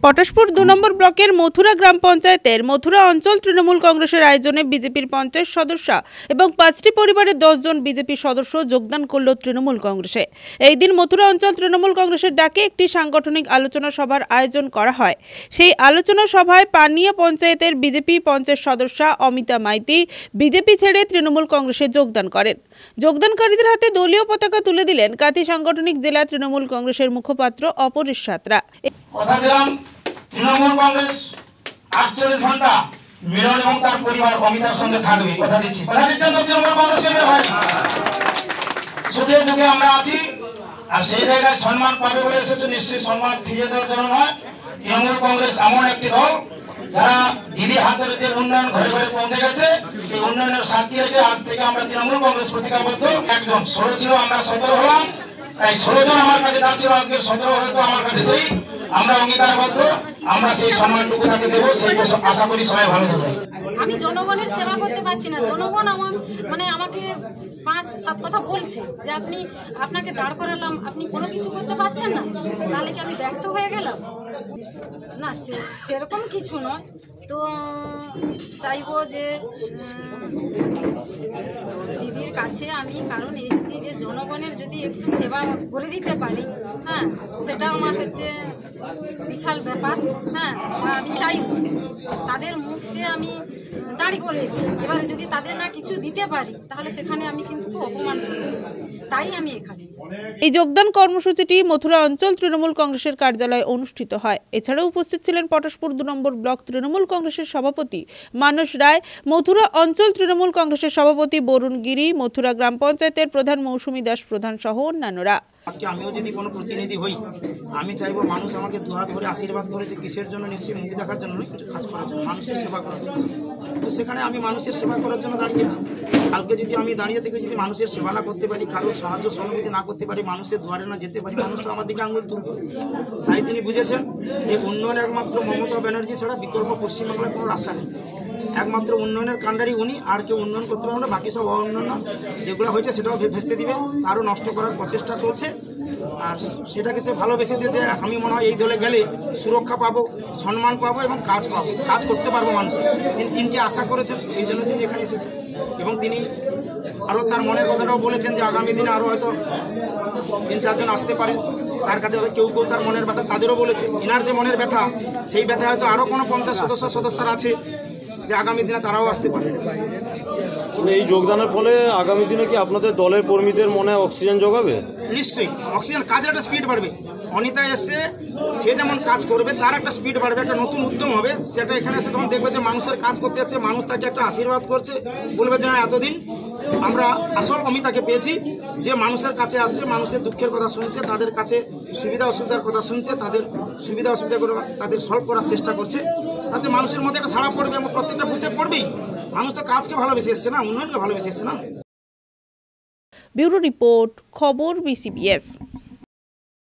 পটাশপুর ২ নম্বর ব্লকের মথুরা গ্রাম পঞ্চায়েতের মথুরা অঞ্চল তৃণমূল কংগ্রেসের আয়োজনে বিজেপির ৫০ সদস্য এবং ৫টি পরিবারের ১০ জন বিজেপি সদস্য যোগদান করল তৃণমূল কংগ্রেসে। এই দিন মথুরা অঞ্চল তৃণমূল কংগ্রেসের ডাকে একটি সাংগঠনিক আলোচনা সভার আয়োজন করা হয়। সেই আলোচনা সভায় পানিয়া পঞ্চায়েতের বিজেপি ৫০ সদস্য অমিতা মাইতি বিজেপি ছেড়ে তৃণমূল কংগ্রেসে যোগদান করেন। যোগদানকারীদের হাতে দলীয় পতাকা তুলে দিলেন কাঁথি সাংগঠনিক জেলা তৃণমূল কংগ্রেসের মুখপাত্র অপরেশ সাঁতরা। তৃণমূল কংগ্রেস ৪৮ ঘন্টা মিলন এবং তার পরিবার অমিতার সঙ্গে থাকবে, কথা দিচ্ছি। কথা দিচ্ছেন তো তৃণমূল কংগ্রেস কর্মীরা ভাই? সুখে দুঃখে আমরা আছি, আর সেই জায়গায় সম্মান পাবে বলে এসেছে, নিশ্চয়ই সম্মান ফিরিয়ে দেওয়ার জন্য নয়। তৃণমূল কংগ্রেস এমন একটি দল যারা দিদি হাতের যে উন্নয়ন ঘরে ঘরে পৌঁছে গেছে, সেই উন্নয়নের শান্তি রেখে আজ থেকে আমরা তৃণমূল কংগ্রেস প্রতিজ্ঞাবদ্ধ। একজন ১৬ ছিল, আমরা ১৭ হলাম, তাই ১৬ জন আমার কাছে যাচ্ছিল, আজকে ১৭ হয়তো আমার কাছে সেই আমরা অঙ্গীকারবদ্ধ, আমরা সেই সম্মানটুকু তাকে দেবো, সেই আশা করি সবাই ভালো থাকবে। আমি জনগণের সেবা করতে পারছি না, জনগণ আমাকে ৫-৭ কথা বলছে যে আপনাকে দাঁড় করালাম, আপনি কোনো কিছু করতে পারছেন না, তাহলে কি আমি ব্যর্থ হয়ে গেলাম? না, সেরকম কিছু নয়। তো চাইবো যে দিদির কাছে আমি কারণ এসেছি যে জনগণের যদি একটু সেবা করে দিতে পারি, হ্যাঁ, সেটা আমার হচ্ছে বিশাল ব্যাপার। হ্যাঁ, আমি চাইব তাদের মুখ যে আমি দাঁড়িয়ে করেছি, এবারে যদি তাদের না কিছু দিতে পারি তাহলে সেখানে আমি কিন্তু খুব অপমানজনক হয়েছি, তাই আমি এখানে এই যোগদান কর্মসূচিটি মথুরা অঞ্চল তৃণমূল কংগ্রেসের কার্যালয়ে অনুষ্ঠিত হয়। এছাড়াও উপস্থিত ছিলেন পটাশপুর ২ নম্বর ব্লক তৃণমূল কংগ্রেসের সভাপতি মানস রায়, মথুরা অঞ্চল তৃণমূল কংগ্রেসের সভাপতি বরুণ গিরি, মথুরা গ্রাম পঞ্চায়েতের প্রধান মৌসুমী দাস প্রধান সহ অন্যান্যরা। আজকে আমিও যদি কোনো প্রতিনিধি হই, আমি চাইবো মানুষ আমাকে দুহাত ধরে আশীর্বাদ করেছে, কিসের জন্য? নিশ্চয়ই মুখ দেখার জন্য নয়, কিছু কাজ করার জন্য, মানুষের সেবা করার জন্য। তো সেখানে আমি মানুষের সেবা করার জন্য দাঁড়িয়েছি। কালকে যদি আমি দাঁড়িয়ে থেকে যদি মানুষের সেবা না করতে পারি, কারোর সাহায্য সহানুভূতি না করতে পারি, মানুষের দুয়ারে না যেতে পারি, মানুষ তো আমার দিকে আঙুল তুলবে। তাই তিনি বুঝেছেন যে উন্নয়ন একমাত্র মমতা ব্যানার্জি ছাড়া বিকল্প পশ্চিমবাংলায় কোনো রাস্তা নেই। একমাত্র উন্নয়নের কাণ্ডারি উনি, আর কেউ উন্নয়ন করতে পারবে না। বাকি সব অউন্নয়ন যেগুলো হয়েছে সেটাও ভেস্তে দিবে, তারও নষ্ট করার প্রচেষ্টা চলছে। আর সেটাকে সে ভালোবেসেছে যে আমি মনে হয় এই দলে গেলে সুরক্ষা পাবো, সম্মান পাবো এবং কাজ পাবো, কাজ করতে পারবো মানুষের। তিনি ৩টি আশা করেছেন, সেই জন্য তিনি এখানে এসেছেন। এবং তিনি আরও তার মনের কথাটাও বলেছেন যে আগামী দিনে আরও হয়তো ৩-৪ জন আসতে পারে তার কাছে, হয়তো কেউ কেউ তার মনের ব্যথা তাদেরও বলেছে। ইনার যে মনের ব্যথা, সেই ব্যথা হয়তো আরও কোনো ৫০ সদস্যরা আছে যে আগামী দিনে তারাও আসতে পারে। এই যোগদানের ফলে আগামী দিনে কি আপনাদের দলের কর্মীদের মনে অক্সিজেন যোগাবে? নিশ্চয়ই অক্সিজেন, কাজের একটা স্পিড বাড়বে। অনিতা এসে সে যেমন কাজ করবে, তার একটা স্পিড বাড়বে, একটা নতুন উদ্যম হবে। সেটা এখানে এসে তখন দেখবে যে মানুষের কাজ করতে যাচ্ছে, মানুষ তাকে একটা আশীর্বাদ করছে, বলবে যে এতদিন আমরা আসল অমিতাকে পেয়েছি, যে মানুষের কাছে আসছে, মানুষের দুঃখের কথা শুনছে, তাদের কাছে সুবিধা অসুবিধার কথা শুনছে, তাদের সুবিধা অসুবিধাগুলো তাদের সলভ করার চেষ্টা করছে। তাতে মানুষের মধ্যে একটা সাড়া পড়বে এবং প্রত্যেকটা বুথে পড়বেই। মানুষ তো কাজকে ভালোবেসে এসছে না, উন্নয়নকে ভালোবেসে এসছে না। ব্যুরো রিপোর্ট, খবর BCBS।